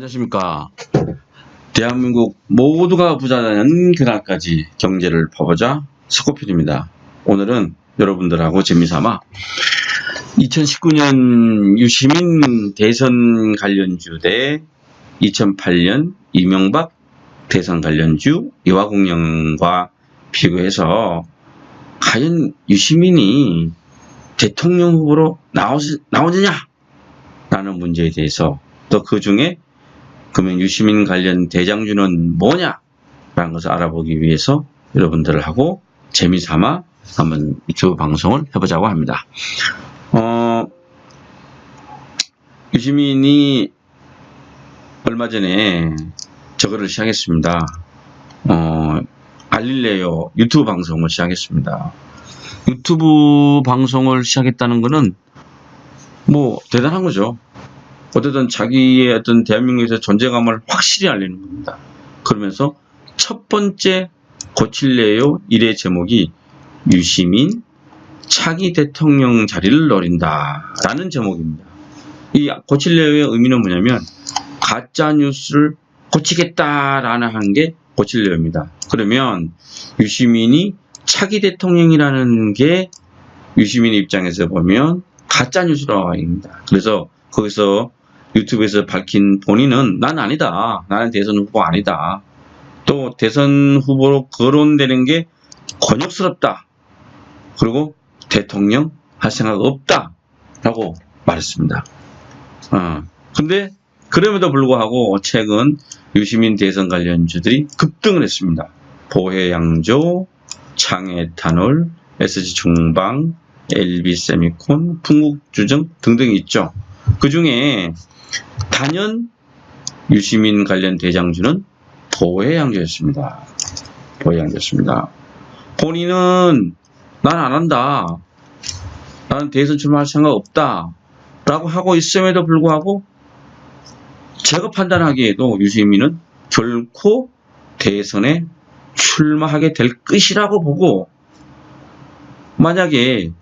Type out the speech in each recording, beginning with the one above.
안녕하십니까. 대한민국 모두가 부자되는 그날까지 경제를 퍼보자 스코필입니다. 오늘은 여러분들하고 재미삼아 2019년 유시민 대선 관련주 대 2008년 이명박 대선 관련주 이화공영과 비교해서 과연 유시민이 대통령 후보로 나오느냐 라는 문제에 대해서, 또 그 중에 그러면 유시민 관련 대장주는 뭐냐 라는 것을 알아보기 위해서 여러분들하고 재미삼아 한번 유튜브 방송을 해보자고 합니다. 유시민이 얼마 전에 저거를 시작했습니다. 알릴레오 유튜브 방송을 시작했습니다. 유튜브 방송을 시작했다는 것은 뭐 대단한 거죠. 어쨌든 자기의 어떤 대한민국에서 존재감을 확실히 알리는 겁니다. 그러면서 첫 번째 고칠래요 일의 제목이 유시민 차기 대통령 자리를 노린다 라는 제목입니다. 이 고칠래요의 의미는 뭐냐면 가짜 뉴스를 고치겠다라는 하는 게 고칠래요입니다. 그러면 유시민이 차기 대통령이라는 게 유시민 입장에서 보면 가짜 뉴스라고 합니다. 그래서 거기서 유튜브에서 밝힌 본인은 난 아니다. 나는 대선 후보 아니다. 또 대선 후보로 거론되는 게 곤욕스럽다. 그리고 대통령 할 생각 없다. 라고 말했습니다. 근데 그럼에도 불구하고 최근 유시민 대선 관련주들이 급등을 했습니다. 보혜양조, 창에탄올, SG중방, LB세미콘, 풍국주정 등등이 있죠. 그 중에 단연 유시민 관련 대장주는 보혜양조였습니다. 보혜양조였습니다. 본인은 난 안 한다. 나는 대선 출마할 생각 없다. 라고 하고 있음에도 불구하고 제가 판단하기에도 유시민은 결코 대선에 출마하게 될 것이라고 보고, 만약에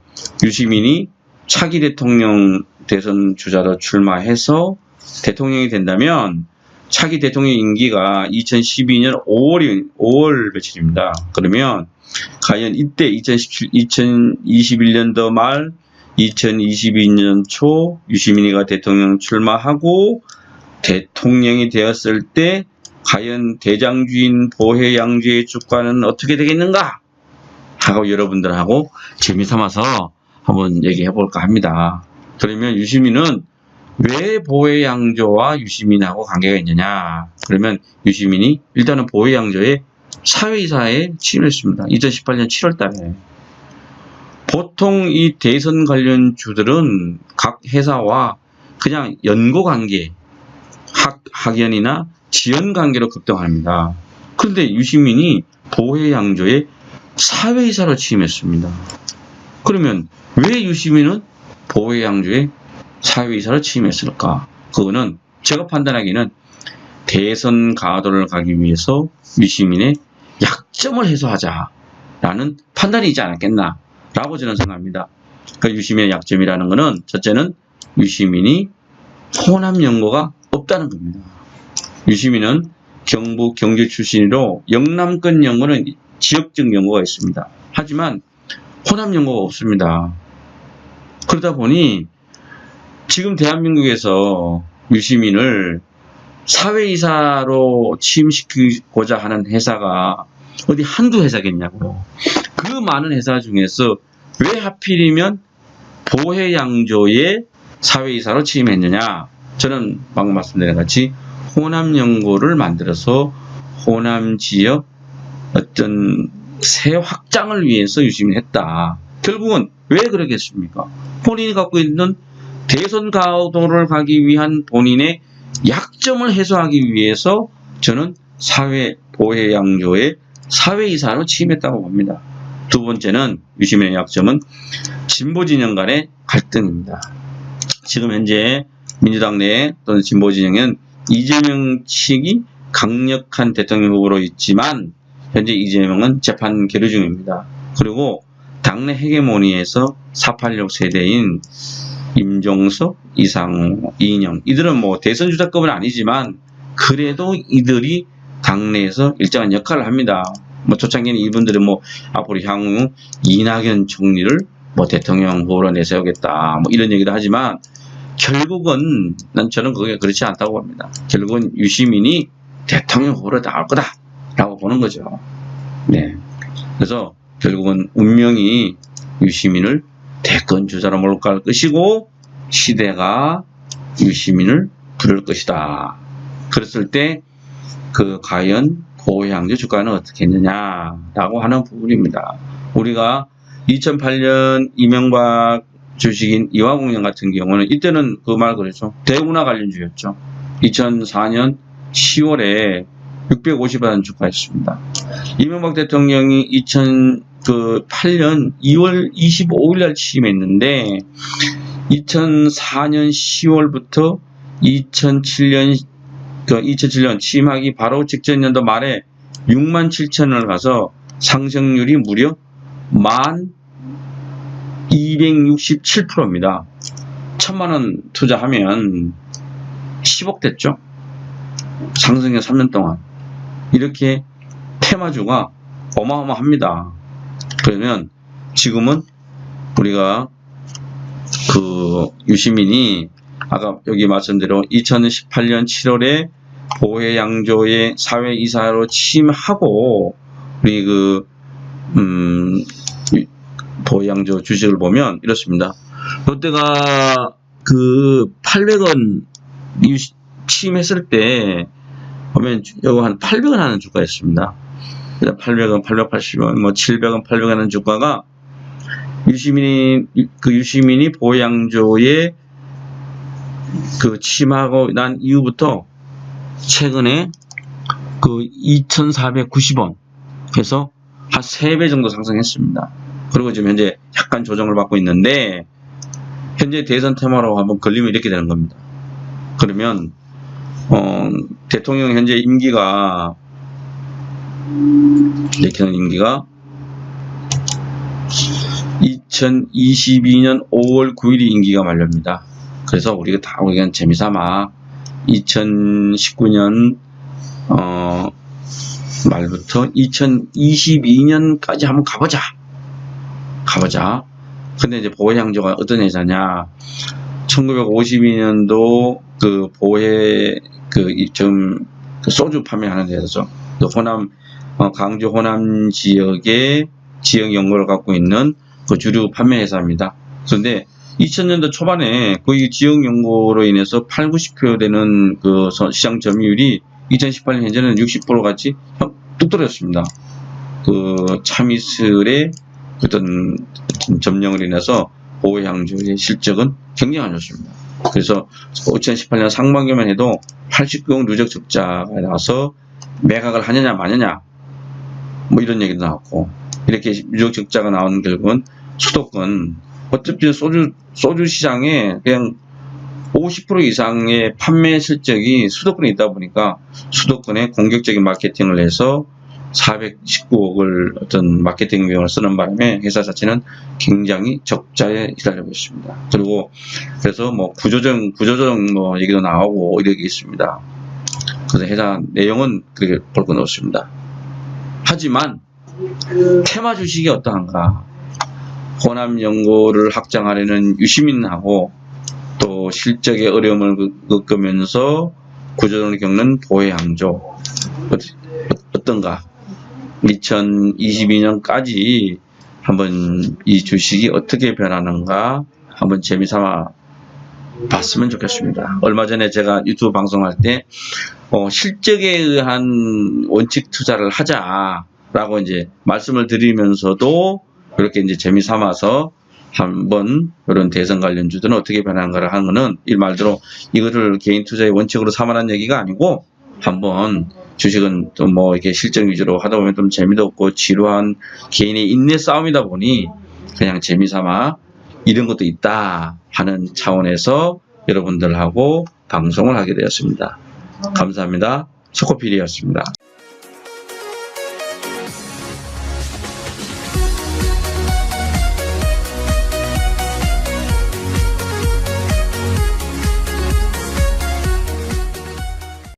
유시민이 차기 대통령 대선 주자로 출마해서 대통령이 된다면 차기 대통령 임기가 2012년 5월 며칠입니다. 그러면 과연 이때 2021년도 말 2022년 초 유시민이가 대통령 출마하고 대통령이 되었을 때 과연 대장주인 보혜양주의 주가는 어떻게 되겠는가 하고 여러분들하고 재미삼아서 한번 얘기해 볼까 합니다. 그러면 유시민은 왜 보혜양조와 유시민하고 관계가 있느냐? 그러면 유시민이 일단은 보혜양조의 사회이사에 취임했습니다. 2018년 7월 달에. 보통 이 대선 관련 주들은 각 회사와 그냥 연고관계, 학연이나 지연관계로 급등합니다. 그런데 유시민이 보혜양조의 사회이사로 취임했습니다. 그러면 왜 유시민은 보혜양조의 사회이사로 취임했을까? 그거는 제가 판단하기는 대선 가도를 가기 위해서 유시민의 약점을 해소하자라는 판단이 있지 않았겠나 라고 저는 생각합니다. 그 유시민의 약점이라는 것은 첫째는 유시민이 호남 연고가 없다는 겁니다. 유시민은 경북 경주 출신으로 영남권 연고는 지역적 연고가 있습니다. 하지만 호남 연고가 없습니다. 그러다 보니 지금 대한민국에서 유시민을 사회이사로 취임시키고자 하는 회사가 어디 한두 회사겠냐고. 그 많은 회사 중에서 왜 하필이면 보혜양조의 사회이사로 취임했느냐. 저는 방금 말씀드린 같이 호남연고를 만들어서 호남 지역 어떤 새 확장을 위해서 유시민이 했다. 결국은 왜 그러겠습니까? 본인이 갖고 있는 대선 가도를 가기 위한 본인의 약점을 해소하기 위해서 저는 보혜양조의 사회이사로 취임했다고 봅니다. 두 번째는 유시민의 약점은 진보진영 간의 갈등입니다. 지금 현재 민주당 내 또는 진보진영은 이재명 측이 강력한 대통령 후보로 있지만 현재 이재명은 재판 계류 중입니다. 그리고 당내 헤게모니에서 486 세대인 임종석, 이상호, 이인영, 이들은 뭐 대선 주자급은 아니지만 그래도 이들이 당내에서 일정한 역할을 합니다. 뭐 초창기는 이분들은 뭐 앞으로 향후 이낙연 총리를 뭐 대통령 후보로 내세우겠다 뭐 이런 얘기도 하지만 결국은 저는 그게 그렇지 않다고 봅니다. 결국은 유시민이 대통령 후보로 나올 거다라고 보는 거죠. 네. 그래서 결국은 운명이 유시민을 대권 주자로 몰고 갈 것이고 시대가 유시민을 부를 것이다. 그랬을 때 그 과연 보혜양조 주가는 어떻게 했느냐라고 하는 부분입니다. 우리가 2008년 이명박 주식인 이화공영 같은 경우는 이때는 그 말 그랬죠. 대운하 관련주였죠. 2004년 10월에 650원 주가였습니다. 이명박 대통령이 2008년 2월 25일 날 취임했는데 2004년 10월부터 2007년 취임하기 바로 직전 연도 말에 67,000원을 가서 상승률이 무려 1267%입니다. 1,000만원 투자하면 10억 됐죠. 상승해 3년 동안. 이렇게 테마주가 어마어마합니다. 그러면 지금은 우리가 그 유시민이 아까 여기 말씀대로 2018년 7월에 보혜양조의 사회이사로 취임하고 우리 그 보혜양조 주식을 보면 이렇습니다. 롯데가 그 800원 취임했을 때 보면 이거 한 800원 하는 주가였습니다. 800원, 880원, 뭐 700원, 800원 하는 주가가 유시민이 보혜양조의 그 취임하고 난 이후부터 최근에 그 2,490원 해서 한 3배 정도 상승했습니다. 그리고 지금 현재 약간 조정을 받고 있는데 현재 대선 테마로 한번 걸리면 이렇게 되는 겁니다. 그러면 대통령 현재 임기가 2022년 5월 9일이 임기가 만료입니다. 그래서 우리가 다 그냥 재미삼아 2019년 말부터 2022년까지 한번 가보자. 근데 이제 보혜양조가 어떤 회사냐? 1952년도 그 보혜 좀 소주 판매하는 데서 호남 강주 호남 지역의 지역 연구를 갖고 있는 그 주류 판매 회사입니다. 그런데 2000년도 초반에 거의 지역 연구로 인해서 8, 90% 되는 그 시장 점유율이 2018년 현재는 60% 같이 뚝 떨어졌습니다. 그 참이슬의 어떤 점령을 인해서 보혜양조의 실적은 굉장히 안 좋습니다. 그래서 2018년 상반기만 해도 89억 누적 적자가 나와서 매각을 하느냐 마느냐 뭐 이런 얘기도 나왔고 이렇게 누적 적자가 나오는 결국은 수도권 어차피 소주 시장에 그냥 50% 이상의 판매 실적이 수도권에 있다 보니까 수도권에 공격적인 마케팅을 해서 419억을 어떤 마케팅 비용을 쓰는 바람에 회사 자체는 굉장히 적자에 시달리고 있습니다. 그리고 그래서 뭐 구조조정 뭐 얘기도 나오고 이렇게 있습니다. 그래서 회사 내용은 그렇게 볼 건 없습니다. 하지만 테마 주식이 어떠한가? 호남 연구를 확장하려는 유시민하고 또 실적의 어려움을 겪으면서 구조조정을 겪는 보혜양조 어떤가? 2022년까지 한번 이 주식이 어떻게 변하는가 한번 재미삼아 봤으면 좋겠습니다. 얼마 전에 제가 유튜브 방송할 때 실적에 의한 원칙 투자를 하자라고 이제 말씀을 드리면서도 그렇게 이제 재미삼아서 한번 이런 대선 관련주들은 어떻게 변하는가를 하는 거는 이 말대로 이거를 개인 투자의 원칙으로 삼아라는 얘기가 아니고 한번 주식은 또 뭐 이렇게 실적 위주로 하다 보면 좀 재미도 없고 지루한 개인의 인내 싸움이다 보니 그냥 재미삼아 이런 것도 있다 하는 차원에서 여러분들하고 방송을 하게 되었습니다. 감사합니다. 초코필이었습니다.